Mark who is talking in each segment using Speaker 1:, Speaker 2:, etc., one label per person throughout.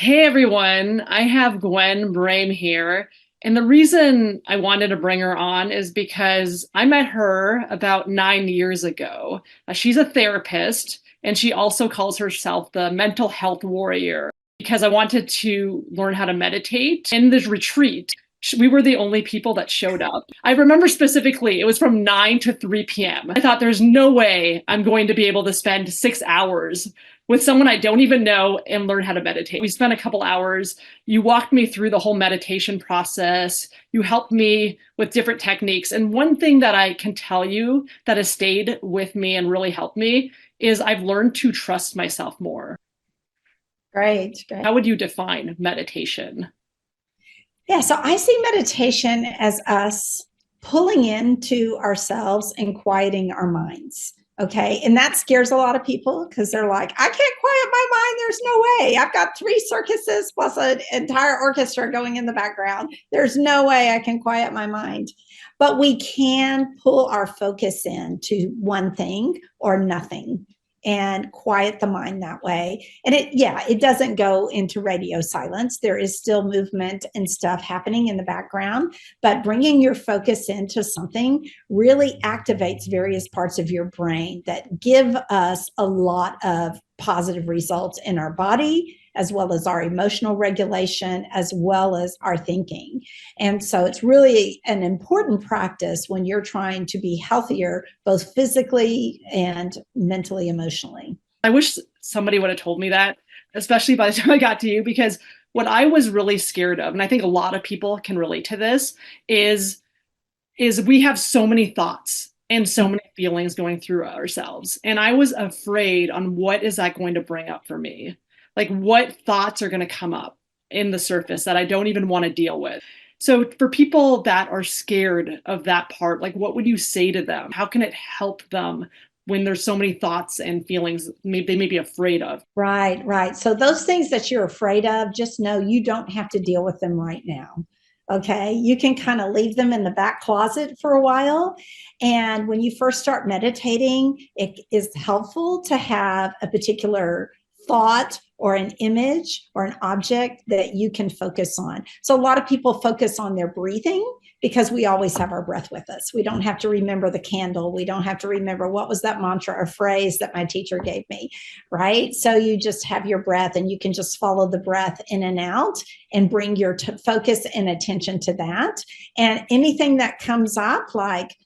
Speaker 1: Hey everyone, I have Gwen Brehm here. And the reason I wanted to bring her on is because I met her about 9 years ago. She's a therapist and she also calls herself the mental health warrior because I wanted to learn how to meditate. In this retreat, we were the only people that showed up. I remember specifically, it was from 9 to 3 p.m. I thought there's no way I'm going to be able to spend 6 hours with someone I don't even know and learn how to meditate. We spent a couple hours. You walked me through the whole meditation process. You helped me with different techniques. And one thing that I can tell you that has stayed with me and really helped me is I've learned to trust myself more.
Speaker 2: Great, great.
Speaker 1: How would you define meditation?
Speaker 2: Yeah, so I see meditation as us pulling into ourselves and quieting our minds. Okay. And that scares a lot of people because they're like, I can't quiet my mind. There's no way. I've got three circuses plus an entire orchestra going in the background. There's no way I can quiet my mind. But we can pull our focus in to one thing or nothing and quiet the mind that way. And it doesn't go into radio silence. There is still movement and stuff happening in the background, but bringing your focus into something really activates various parts of your brain that give us a lot of positive results in our body, as well as our emotional regulation, as well as our thinking. And so it's really an important practice when you're trying to be healthier, both physically and mentally, emotionally.
Speaker 1: I wish somebody would have told me that, especially by the time I got to you, because what I was really scared of, and I think a lot of people can relate to this, is we have so many thoughts and so many feelings going through ourselves. And I was afraid on what is that going to bring up for me? Like what thoughts are going to come up in the surface that I don't even want to deal with. So for people that are scared of that part, like what would you say to them? How can it help them when there's so many thoughts and feelings they may be afraid of?
Speaker 2: Right, right. So those things that you're afraid of, just know you don't have to deal with them right now. Okay. You can kind of leave them in the back closet for a while. And when you first start meditating, it is helpful to have a particular thought or an image or an object that you can focus on. So a lot of people focus on their breathing because we always have our breath with us. We don't have to remember the candle. We don't have to remember what was that mantra or phrase that my teacher gave me, right? So you just have your breath and you can just follow the breath in and out and bring your focus and attention to that. And anything that comes up, like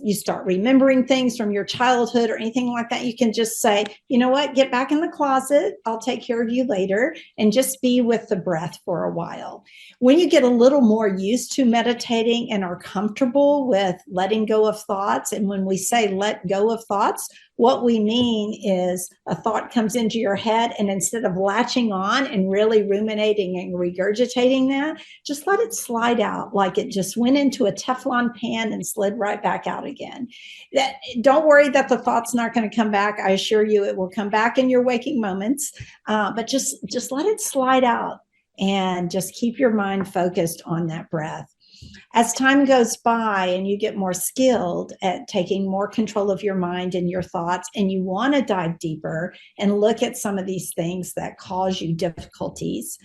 Speaker 2: you start remembering things from your childhood or anything like that, you can just say, you know what, get back in the closet. I'll take care of you later, and just be with the breath for a while. When you get a little more used to meditating and are comfortable with letting go of thoughts, and when we say let go of thoughts, what we mean is a thought comes into your head, and instead of latching on and really ruminating and regurgitating that, just let it slide out like it just went into a Teflon pan and slid right back out again. Don't worry that the thought's not going to come back. I assure you it will come back in your waking moments, but just let it slide out and just keep your mind focused on that breath. As time goes by and you get more skilled at taking more control of your mind and your thoughts, and you want to dive deeper and look at some of these things that cause you difficulties,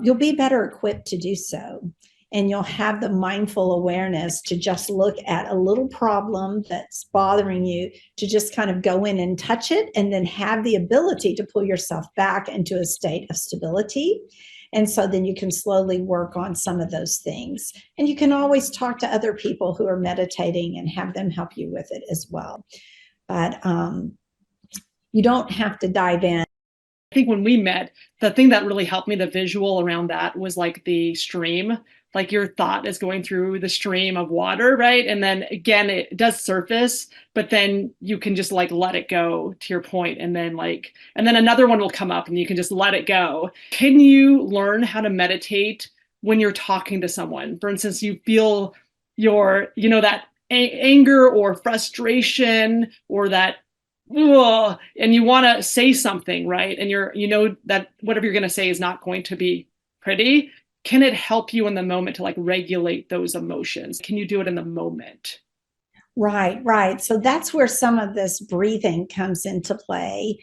Speaker 2: you'll be better equipped to do so. And you'll have the mindful awareness to just look at a little problem that's bothering you, to just kind of go in and touch it, and then have the ability to pull yourself back into a state of stability. And so then you can slowly work on some of those things. And you can always talk to other people who are meditating and have them help you with it as well. But you don't have to dive in.
Speaker 1: I think when we met, the thing that really helped me, the visual around that was like the stream, like your thought is going through the stream of water, right? And then again, it does surface, but then you can just like let it go to your point, and then another one will come up and you can just let it go. Can you learn how to meditate when you're talking to someone? For instance, you feel that anger or frustration or that and you want to say something, right? And that whatever you're going to say is not going to be pretty. Can it help you in the moment to like regulate those emotions? Can you do it in the moment?
Speaker 2: Right, right. So that's where some of this breathing comes into play.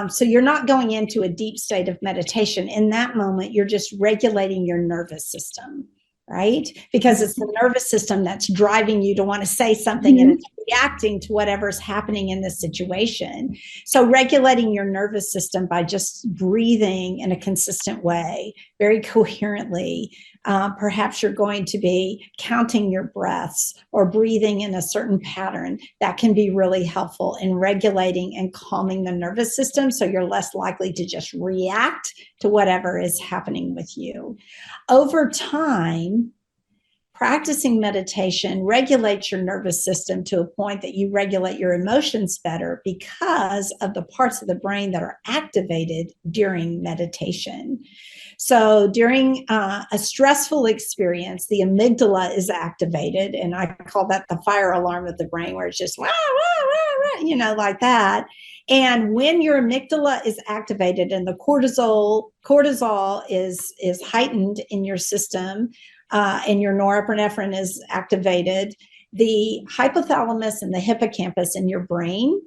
Speaker 2: So you're not going into a deep state of meditation. In that moment, you're just regulating your nervous system, right? Because it's the nervous system that's driving you to want to say something, and it's reacting to whatever's happening in the situation. So regulating your nervous system by just breathing in a consistent way, very coherently. Perhaps you're going to be counting your breaths or breathing in a certain pattern. That can be really helpful in regulating and calming the nervous system, so you're less likely to just react to whatever is happening with you. Over time, practicing meditation regulates your nervous system to a point that you regulate your emotions better because of the parts of the brain that are activated during meditation. So during a stressful experience, the amygdala is activated, and I call that the fire alarm of the brain, where it's just, wah, wah, wah, wah, like that. And when your amygdala is activated and the cortisol is heightened in your system, and your norepinephrine is activated, the hypothalamus and the hippocampus in your brain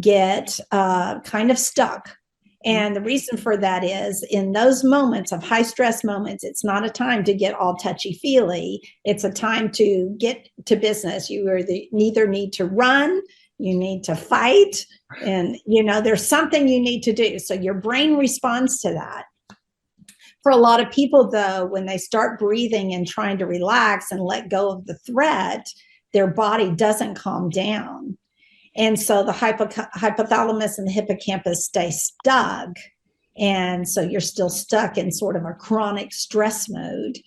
Speaker 2: get kind of stuck. And the reason for that is, in those moments of high stress moments, it's not a time to get all touchy-feely. It's a time to get to business. You either need to run, you need to fight, and there's something you need to do. So your brain responds to that. For a lot of people, though, when they start breathing and trying to relax and let go of the threat, their body doesn't calm down. And so the hypothalamus and the hippocampus stay stuck. And so you're still stuck in sort of a chronic stress mode.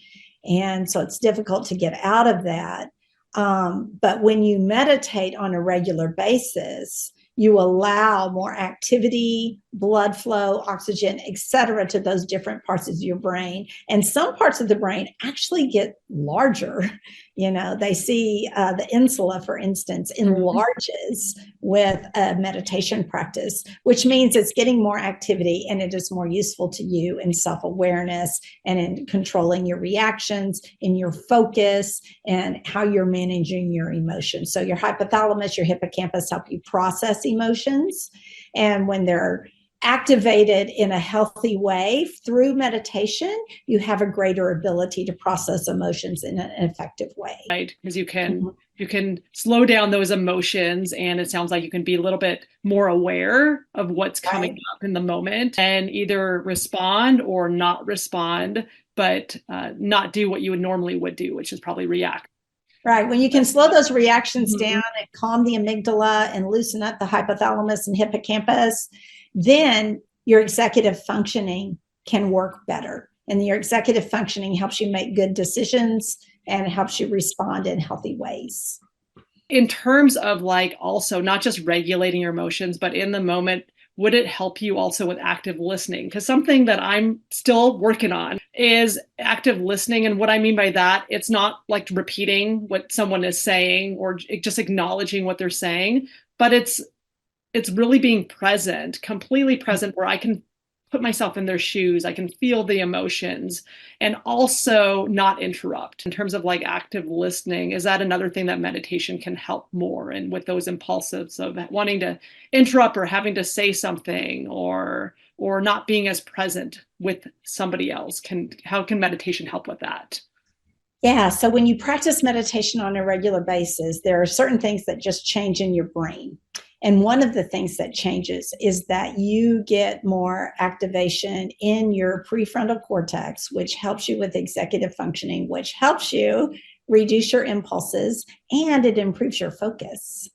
Speaker 2: And so it's difficult to get out of that. But when you meditate on a regular basis, you allow more activity, blood flow, oxygen, et cetera, to those different parts of your brain. And some parts of the brain actually get larger. They see the insula, for instance, enlarges with a meditation practice, which means it's getting more activity and it is more useful to you in self-awareness and in controlling your reactions, in your focus, and how you're managing your emotions. So your hypothalamus, your hippocampus help you process emotions. And when they're activated in a healthy way through meditation, you have a greater ability to process emotions in an effective way.
Speaker 1: Right, because you can slow down those emotions, and it sounds like you can be a little bit more aware of what's coming up in the moment and either respond or not respond, but not do what you would do, which is probably react.
Speaker 2: Right. When you can slow those reactions down and calm the amygdala and loosen up the hypothalamus and hippocampus, then your executive functioning can work better. And your executive functioning helps you make good decisions and helps you respond in healthy ways.
Speaker 1: In terms of also not just regulating your emotions, but in the moment, would it help you also with active listening? Because something that I'm still working on is active listening. And what I mean by that, it's not like repeating what someone is saying or just acknowledging what they're saying, but it's really being present, completely present, where I can put myself in their shoes. I can feel the emotions and also not interrupt. In terms of active listening, is that another thing that meditation can help more? And with those impulsives of wanting to interrupt or having to say something or not being as present with somebody else, how can meditation help with that?
Speaker 2: Yeah. So when you practice meditation on a regular basis, there are certain things that just change in your brain. And one of the things that changes is that you get more activation in your prefrontal cortex, which helps you with executive functioning, which helps you reduce your impulses, and it improves your focus.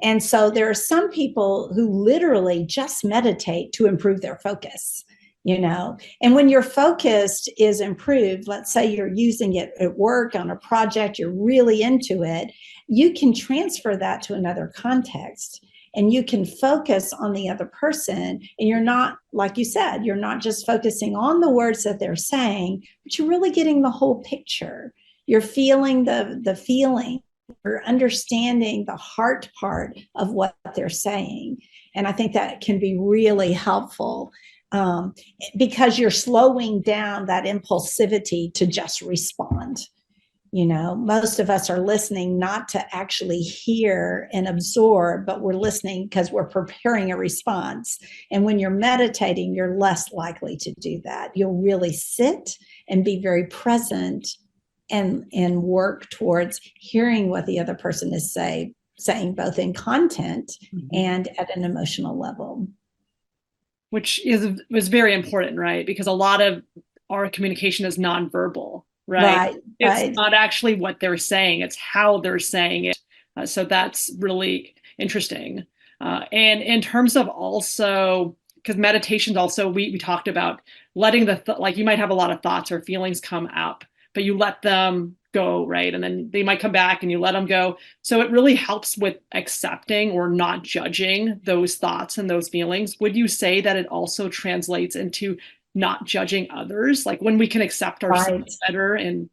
Speaker 2: And so there are some people who literally just meditate to improve their focus. And when your focus is improved, let's say you're using it at work on a project, you're really into it, you can transfer that to another context. And you can focus on the other person. And you're not, like you said, you're not just focusing on the words that they're saying, but you're really getting the whole picture. You're feeling the feeling. You're understanding the heart part of what they're saying. And I think that can be really helpful because you're slowing down that impulsivity to just respond. Most of us are listening not to actually hear and absorb, but we're listening because we're preparing a response. And when you're meditating, you're less likely to do that. You'll really sit and be very present and work towards hearing what the other person is saying, both in content and at an emotional level.
Speaker 1: Which was very important, right? Because a lot of our communication is nonverbal, right? It's not actually what they're saying, it's how they're saying it. So that's really interesting. And in terms of also, because meditations also, we talked about letting like you might have a lot of thoughts or feelings come up, but you let them go, right? And then they might come back and you let them go. So it really helps with accepting or not judging those thoughts and those feelings. Would you say that it also translates into not judging others? Like when we can accept ourselves better and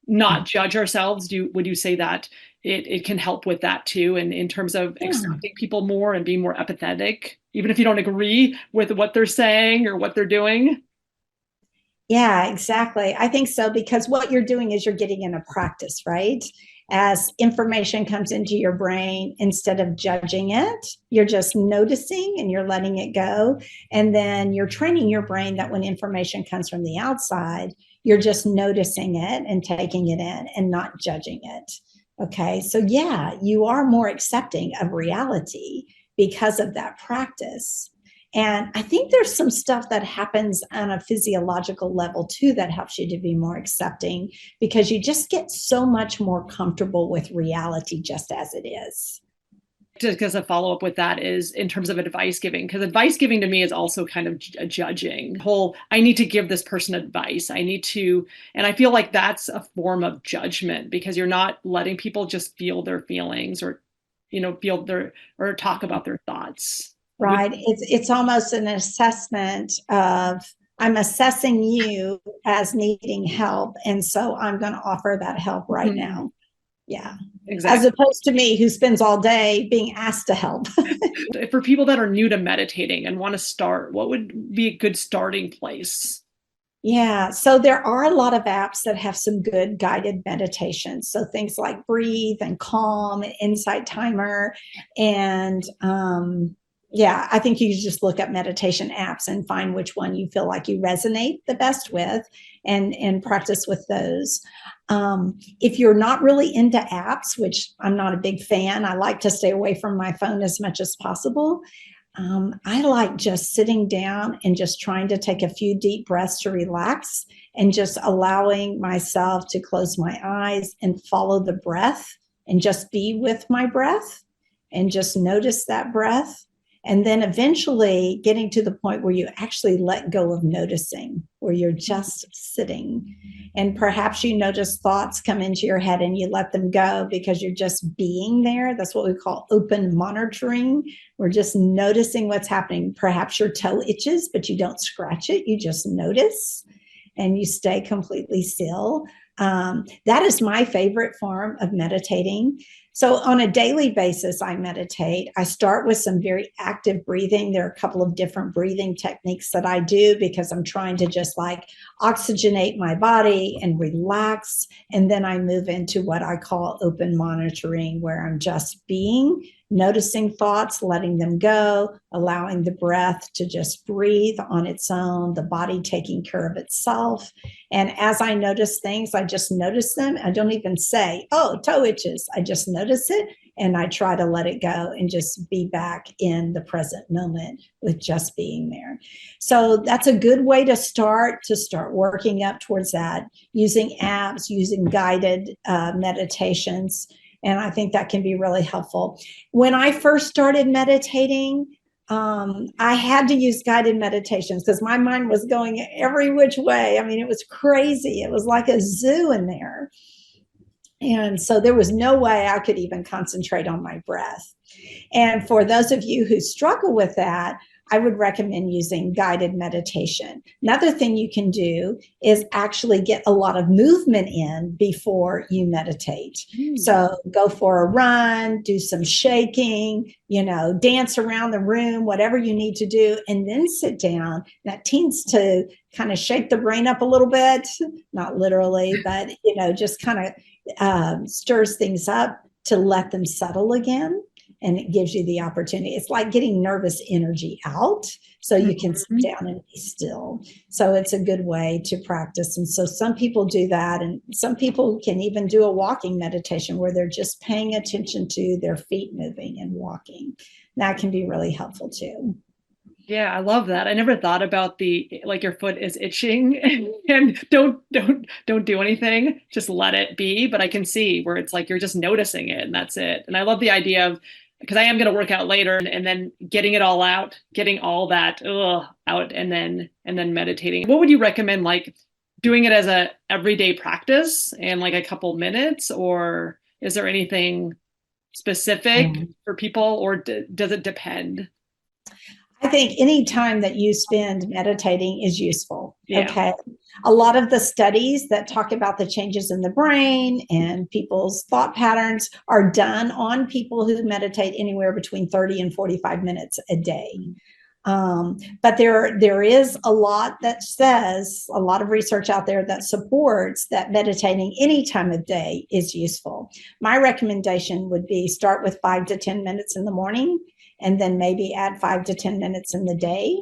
Speaker 1: not judge ourselves, would you say that it can help with that too? And in terms of accepting people more and being more empathetic, even if you don't agree with what they're saying or what they're doing?
Speaker 2: Yeah, exactly. I think so, because what you're doing is you're getting in a practice, right? As information comes into your brain, instead of judging it, you're just noticing and you're letting it go. And then you're training your brain that when information comes from the outside, you're just noticing it and taking it in and not judging it. Okay. So, yeah, you are more accepting of reality because of that practice. And I think there's some stuff that happens on a physiological level too that helps you to be more accepting, because you just get so much more comfortable with reality just as it is.
Speaker 1: Just because a follow up with that is in terms of advice giving, because advice giving to me is also kind of judging. I need to give this person advice. And I feel like that's a form of judgment, because you're not letting people just feel their feelings or, or talk about their thoughts.
Speaker 2: Right. It's almost an assessment of, I'm assessing you as needing help, and so I'm going to offer that help right now. Yeah. Exactly. As opposed to me, who spends all day being asked to help.
Speaker 1: For people that are new to meditating and want to start, what would be a good starting place?
Speaker 2: Yeah. So there are a lot of apps that have some good guided meditations. So things like Breathe and Calm and Insight Timer. And yeah, I think you just look up meditation apps and find which one you feel like you resonate the best with, and practice with those. If you're not really into apps, which I'm not a big fan, I like to stay away from my phone as much as possible. I like just sitting down and just trying to take a few deep breaths to relax, and just allowing myself to close my eyes and follow the breath and just be with my breath and just notice that breath. And then eventually getting to the point where you actually let go of noticing, where you're just sitting. And perhaps you notice thoughts come into your head and you let them go because you're just being there. That's what we call open monitoring. We're just noticing what's happening. Perhaps your toe itches, but you don't scratch it. You just notice and you stay completely still. That is my favorite form of meditating. So on a daily basis, I meditate. I start with some very active breathing. There are a couple of different breathing techniques that I do because I'm trying to just like oxygenate my body and relax. And then I move into what I call open monitoring, where I'm just being, noticing thoughts, letting them go, allowing the breath to just breathe on its own, the body taking care of itself. And as I notice things, I just notice them. I don't even say, oh, toe itches. I just notice it and I try to let it go and just be back in the present moment with just being there. So that's a good way to start working up towards that, using apps, using guided meditations. And I think that can be really helpful. When I first started meditating, I had to use guided meditations because my mind was going every which way. I mean, it was crazy. It was like a zoo in there. And so there was no way I could even concentrate on my breath. And for those of you who struggle with that, I would recommend using guided meditation. Another thing you can do is actually get a lot of movement in before you meditate. So go for a run, do some shaking, dance around the room, whatever you need to do, and then sit down. That tends to kind of shake the brain up a little bit, not literally, but, just kind of stirs things up to let them settle again. And it gives you the opportunity. It's like getting nervous energy out so you can sit down and be still. So it's a good way to practice. And so some people do that. And some people can even do a walking meditation where they're just paying attention to their feet moving and walking. That can be really helpful too.
Speaker 1: Yeah, I love that. I never thought about like your foot is itching and don't do anything. Just let it be. But I can see where it's like you're just noticing it and that's it. And I love the idea of, because I am going to work out later and then getting it all out, getting all that out and then meditating. What would you recommend, like doing it as a everyday practice and like a couple minutes, or is there anything specific for people, or does it depend?
Speaker 2: I think any time that you spend meditating is useful.
Speaker 1: Yeah.
Speaker 2: Okay. A lot of the studies that talk about the changes in the brain and people's thought patterns are done on people who meditate anywhere between 30 and 45 minutes a day. But there is a lot that says, a lot of research out there that supports that meditating any time of day is useful. My recommendation would be start with 5 to 10 minutes in the morning, and then maybe add 5 to 10 minutes in the day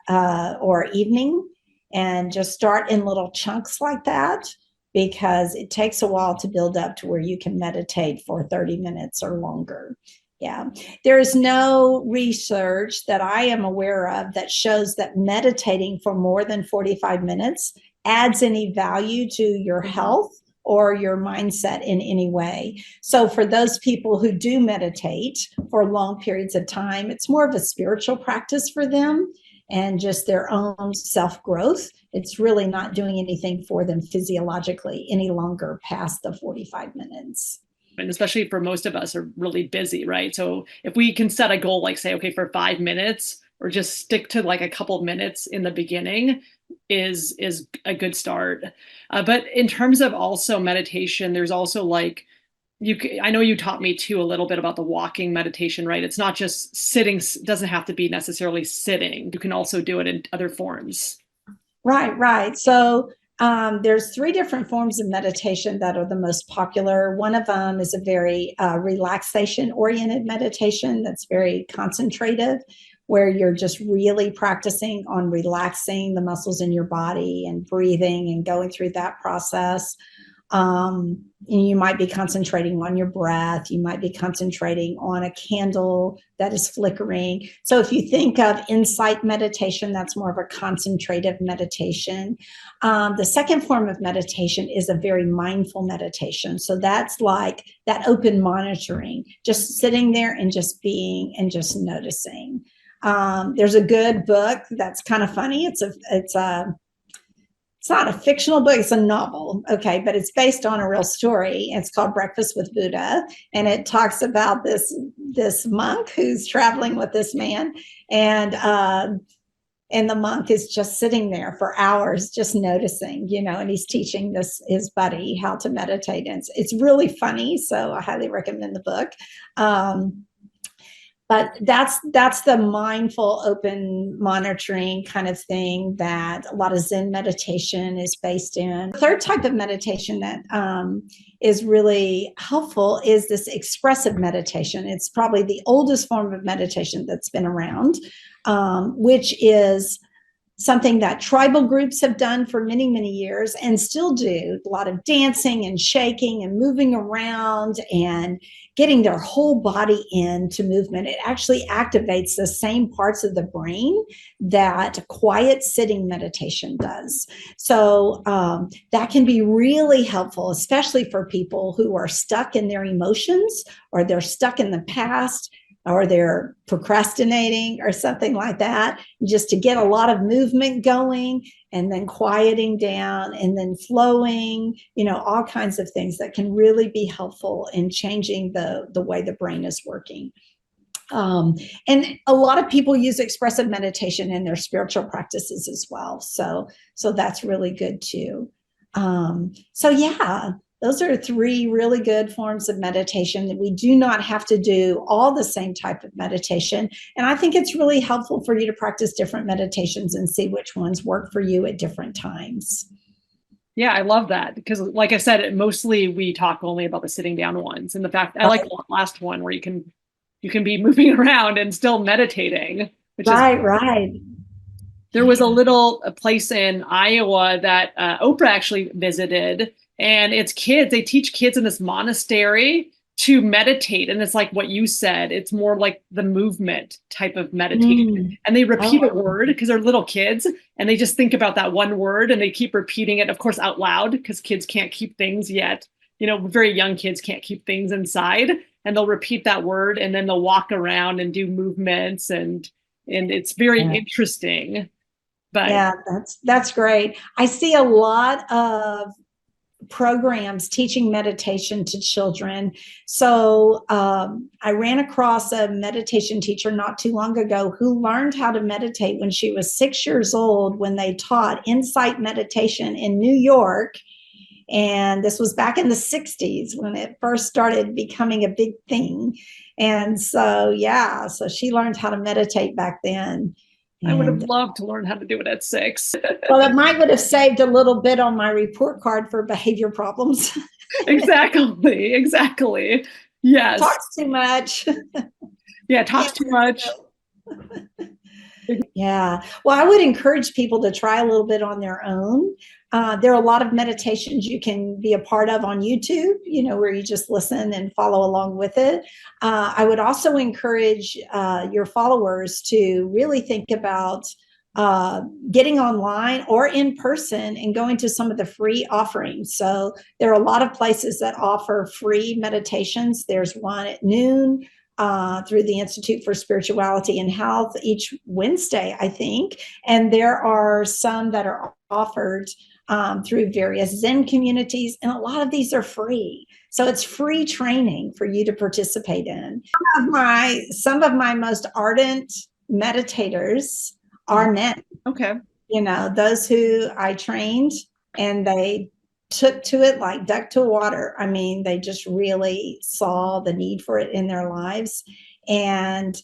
Speaker 2: or evening, and just start in little chunks like that, because it takes a while to build up to where you can meditate for 30 minutes or longer. Yeah. There is no research that I am aware of that shows that meditating for more than 45 minutes adds any value to your health or your mindset in any way. So for those people who do meditate for long periods of time, it's more of a spiritual practice for them and just their own self-growth. It's really not doing anything for them physiologically any longer past the 45 minutes.
Speaker 1: And especially for most of us are really busy, right? So if we can set a goal, like say, okay, for 5 minutes, or just stick to like a couple of minutes in the beginning is a good start. But in terms of also meditation, there's also like, I know you taught me too a little bit about the walking meditation, right? It's not just sitting, doesn't have to be necessarily sitting. You can also do it in other forms.
Speaker 2: Right. So there's 3 different forms of meditation that are the most popular. One of them is a very relaxation-oriented meditation that's very concentrative, where you're just really practicing on relaxing the muscles in your body and breathing and going through that process. You might be concentrating on your breath. You might be concentrating on a candle that is flickering. So if you think of insight meditation, that's more of a concentrative meditation. The second form of meditation is a very mindful meditation. So that's like that open monitoring, just sitting there and just being and just noticing. There's a good book that's kind of funny. It's not a fictional book, it's a novel, okay, but it's based on a real story. It's called Breakfast with Buddha, and it talks about this monk who's traveling with this man, and the monk is just sitting there for hours, just noticing, and he's teaching his buddy how to meditate. And it's really funny, so I highly recommend the book. But that's the mindful, open monitoring kind of thing that a lot of Zen meditation is based in. The third type of meditation that is really helpful is this expressive meditation. It's probably the oldest form of meditation that's been around, which is something that tribal groups have done for many, many years and still do. A lot of dancing and shaking and moving around and getting their whole body into movement. It actually activates the same parts of the brain that quiet sitting meditation does. So that can be really helpful, especially for people who are stuck in their emotions, or they're stuck in the past, or they're procrastinating or something like that, just to get a lot of movement going and then quieting down and then flowing, all kinds of things that can really be helpful in changing the way the brain is working. And a lot of people use expressive meditation in their spiritual practices as well. So that's really good too. So yeah, those are 3 really good forms of meditation that we do not have to do all the same type of meditation. And I think it's really helpful for you to practice different meditations and see which ones work for you at different times.
Speaker 1: Yeah, I love that because, like I said, mostly we talk only about the sitting down ones, and the fact I like
Speaker 2: Right,
Speaker 1: the last one where you can be moving around and still meditating, which is
Speaker 2: right, right.
Speaker 1: there was a place in Iowa that Oprah actually visited, and it's kids. They teach kids in this monastery to meditate, and it's like what you said. It's more like the movement type of meditation,
Speaker 2: Mm.
Speaker 1: and they repeat a
Speaker 2: Oh,
Speaker 1: word because they're little kids, and they just think about that one word, and they keep repeating it, of course, out loud because kids can't keep things yet. You know, very young kids can't keep things inside, and they'll repeat that word, and then they'll walk around and do movements, and it's very
Speaker 2: yeah.
Speaker 1: interesting. But
Speaker 2: Yeah, that's great. I see a lot of programs teaching meditation to children. So I ran across a meditation teacher not too long ago who learned how to meditate when she was 6 years old when they taught insight meditation in New York. And this was back in the 60s when it first started becoming a big thing. And so, yeah, so she learned how to meditate back then.
Speaker 1: I would have
Speaker 2: And
Speaker 1: loved to learn how to do it at 6.
Speaker 2: well, it might would have saved a little bit on my report card for behavior problems.
Speaker 1: Exactly, exactly. Yes.
Speaker 2: Talks too much.
Speaker 1: Yeah, talks
Speaker 2: Can't
Speaker 1: too
Speaker 2: sit
Speaker 1: much.
Speaker 2: still. Yeah. Well, I would encourage people to try a little bit on their own. There are a lot of meditations you can be a part of on YouTube, where you just listen and follow along with it. I would also encourage your followers to really think about uh, getting online or in person and going to some of the free offerings. So there are a lot of places that offer free meditations. There's one at noon through the Institute for Spirituality and Health each Wednesday, I think. And there are some that are offered through various Zen communities, and a lot of these are free. So it's free training for you to participate in. Some of my most ardent meditators are men,
Speaker 1: Okay.
Speaker 2: those who I trained and they took to it like duck to water. I mean, they just really saw the need for it in their lives. And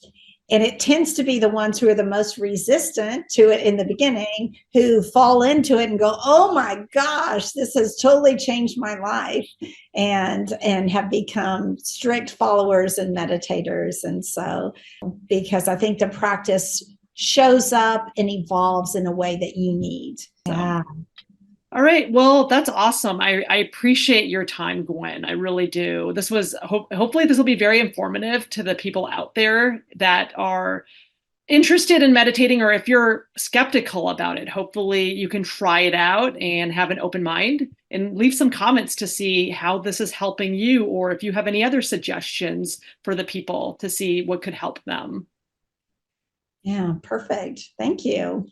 Speaker 2: and it tends to be the ones who are the most resistant to it in the beginning who fall into it and go, oh my gosh, this has totally changed my life, and have become strict followers and meditators. And so because I think the practice shows up and evolves in a way that you need.
Speaker 1: So,
Speaker 2: Yeah.
Speaker 1: all right. Well, that's awesome. I appreciate your time, Gwen. I really do. This was hopefully this will be very informative to the people out there that are interested in meditating, or if you're skeptical about it, hopefully you can try it out and have an open mind and leave some comments to see how this is helping you, or if you have any other suggestions for the people to see what could help them.
Speaker 2: Yeah, perfect. Thank you.